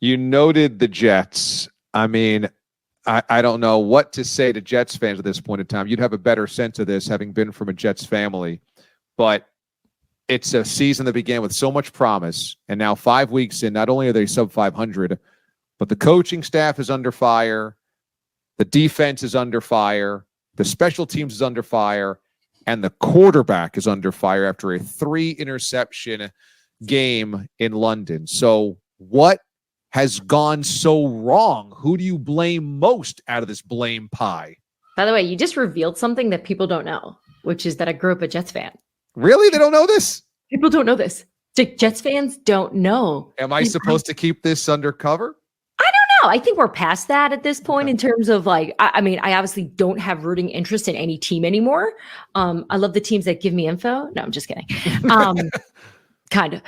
You noted the Jets. I mean, I don't know what to say to Jets fans at this point in time. You'd have a better sense of this having been from a Jets family. But it's a season that began with so much promise. And now 5 weeks in, not only are they sub 500, but the coaching staff is under fire. The defense is under fire. The special teams is under fire. And the quarterback is under fire after a 3-interception game in London. So what has gone so wrong? Who do you blame most out of this blame pie? By the way, you just revealed something that people don't know, which is that I grew up a Jets fan. Really? They don't know this? People don't know this. Jets fans don't know. Am I supposed to keep this undercover? I don't know. I think we're past that at this point in terms of like, I mean, I obviously don't have rooting interest in any team anymore. I love the teams that give me info. No, I'm just kidding. Kind of.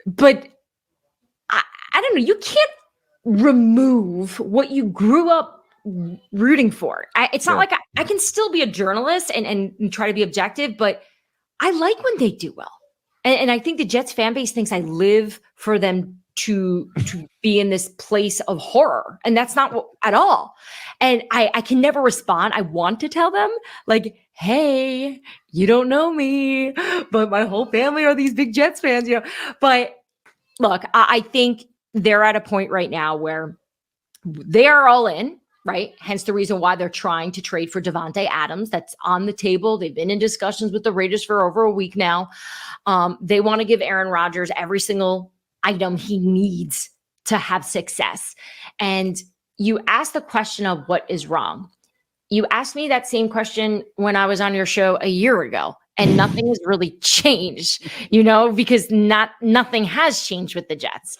But I don't know. You can't remove what you grew up rooting for. It's not like I can still be a journalist and try to be objective, but I like when they do well. And I think the Jets fan base thinks I live for them to be in this place of horror. And that's not at all. And I can never respond. I want to tell them like, hey, you don't know me, but my whole family are these big Jets fans, you know. But look, I think they're at a point right now where they are all in, right? Hence the reason why they're trying to trade for Davante Adams. That's on the table. They've been in discussions with the Raiders for over a week now. They want to give Aaron Rodgers every single item he needs to have success. And you ask the question of what is wrong. You asked me that same question when I was on your show a year ago, and nothing has really changed, you know, because nothing has changed with the Jets.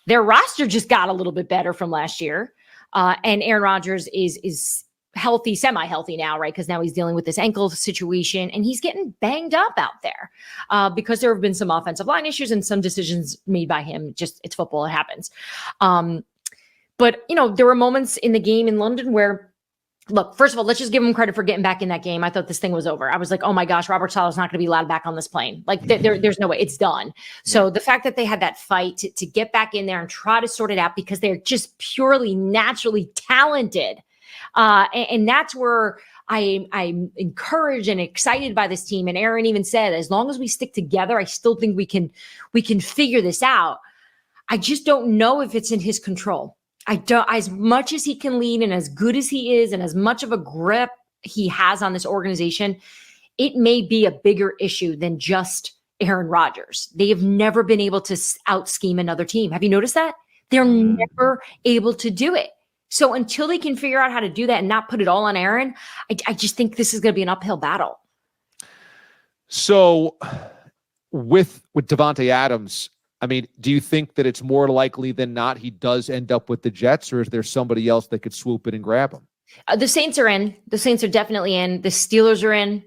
Their roster just got a little bit better from last year. And Aaron Rodgers is healthy, semi-healthy now, right? Because now he's dealing with this ankle situation and he's getting banged up out there because there have been some offensive line issues and some decisions made by him. Just it's football, it happens. But, you know, there were moments in the game in London where, look, first of all, let's just give him credit for getting back in that game. I thought this thing was over. I was like, oh my gosh, Robert Saleh is not going to be allowed back on this plane. Like there's no way, it's done. So the fact that they had that fight to get back in there and try to sort it out because they're just purely naturally talented. And that's where I'm encouraged and excited by this team. And Aaron even said, as long as we stick together, I still think we can figure this out. I just don't know if it's in his control. I don't, as much as he can lead and as good as he is and as much of a grip he has on this organization, it may be a bigger issue than just Aaron Rodgers. They have never been able to out-scheme another team. Have you noticed that? They're never able to do it. So until they can figure out how to do that and not put it all on Aaron, I just think this is going to be an uphill battle. So with Davante Adams, I mean, do you think that it's more likely than not he does end up with the Jets, or is there somebody else that could swoop in and grab him? The Saints are in. The Saints are definitely in. The Steelers are in.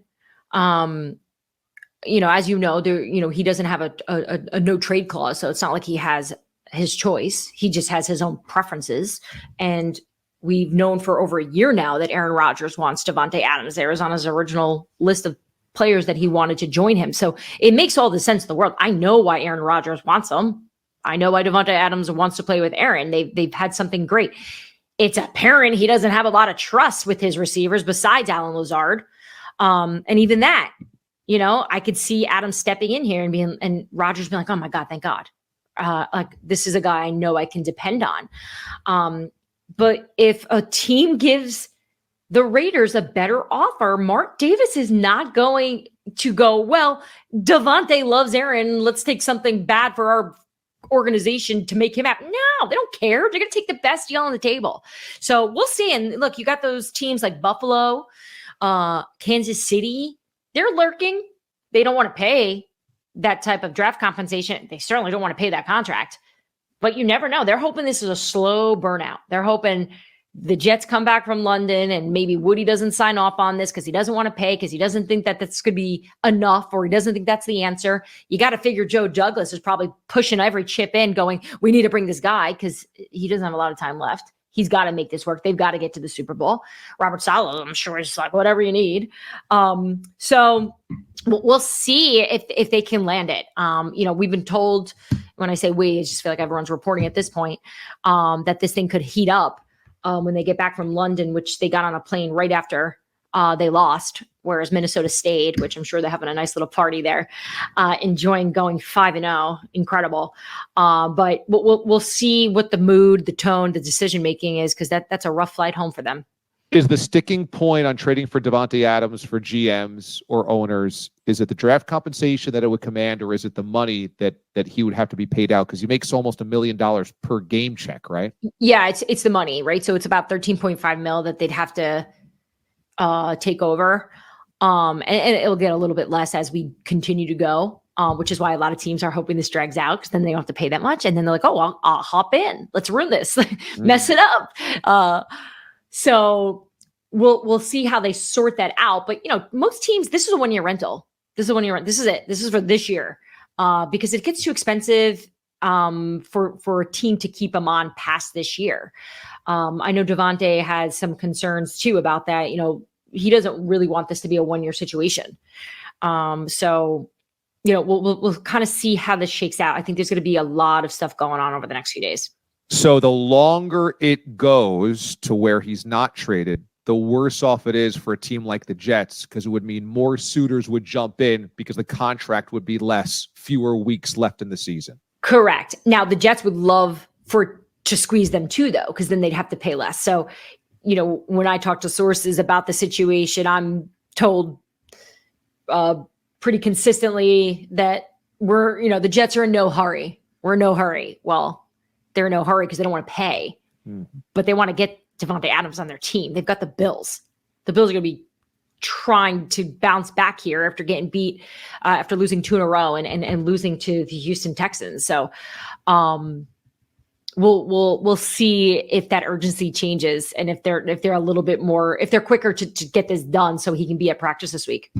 You know, as you know, there. You know, he doesn't have a no trade clause, so it's not like he has his choice. He just has his own preferences, and we've known for over a year now that Aaron Rodgers wants Davante Adams. There is on his original list of players that he wanted to join him. So it makes all the sense in the world. I know why Aaron Rodgers wants him. I know why Davante Adams wants to play with Aaron. They've had something great. It's apparent he doesn't have a lot of trust with his receivers besides Allen Lazard. And even that, you know, I could see Adams stepping in here and Rodgers being like, oh my God, thank God. Like this is a guy I know I can depend on. But if a team gives the Raiders a better offer, Mark Davis is not going to go, well, Davante loves Aaron. Let's take something bad for our organization to make him happy. No, they don't care. They're going to take the best deal on the table. So we'll see. And look, you got those teams like Buffalo, Kansas City. They're lurking. They don't want to pay that type of draft compensation. They certainly don't want to pay that contract. But you never know. They're hoping this is a slow burnout. They're hoping the Jets come back from London and maybe Woody doesn't sign off on this because he doesn't want to pay, because he doesn't think that that's going to be enough, or he doesn't think that's the answer. You got to figure Joe Douglas is probably pushing every chip in going, we need to bring this guy because he doesn't have a lot of time left. He's got to make this work. They've got to get to the Super Bowl. Robert Saleh, I'm sure, is like, whatever you need. So we'll see if they can land it. We've been told, when I say we, I just feel like everyone's reporting at this point, that this thing could heat up when they get back from London, which they got on a plane right after they lost, whereas Minnesota stayed, which I'm sure they're having a nice little party there, enjoying going 5-0. Incredible. But we'll see what the mood, the tone, the decision-making is, because that's a rough flight home for them. Is the sticking point on trading for Davante Adams for GMs or owners, is it the draft compensation that it would command, or is it the money that he would have to be paid out? Because he makes almost $1 million per game check, right? Yeah, it's the money, right? So it's about $13.5 million that they'd have to take over. And it'll get a little bit less as we continue to go, which is why a lot of teams are hoping this drags out, because then they don't have to pay that much. And then they're like, oh, I'll hop in. Let's ruin this, mess it up. So we'll see how they sort that out. But, most teams, this is a 1-year rental. This is a 1-year rent. This is it. This is for this year, because it gets too expensive for a team to keep him on past this year. I know Davante has some concerns too about that. He doesn't really want this to be a 1-year situation. So we'll kind of see how this shakes out. I think there's going to be a lot of stuff going on over the next few days. So the longer it goes to where he's not traded, the worse off it is for a team like the Jets, because it would mean more suitors would jump in because the contract would be less, fewer weeks left in the season. Correct. Now, the Jets would love to squeeze them too, though, because then they'd have to pay less. So, when I talk to sources about the situation, I'm told pretty consistently that the Jets are in no hurry. We're in no hurry. Well, they're in no hurry because they don't want to pay, but they want to get Davante Adams on their team. They've got the Bills. The Bills are going to be trying to bounce back here after getting beat, after losing 2 in a row and losing to the Houston Texans. So we'll see if that urgency changes, and if they're a little bit more, if they're quicker to get this done so he can be at practice this week.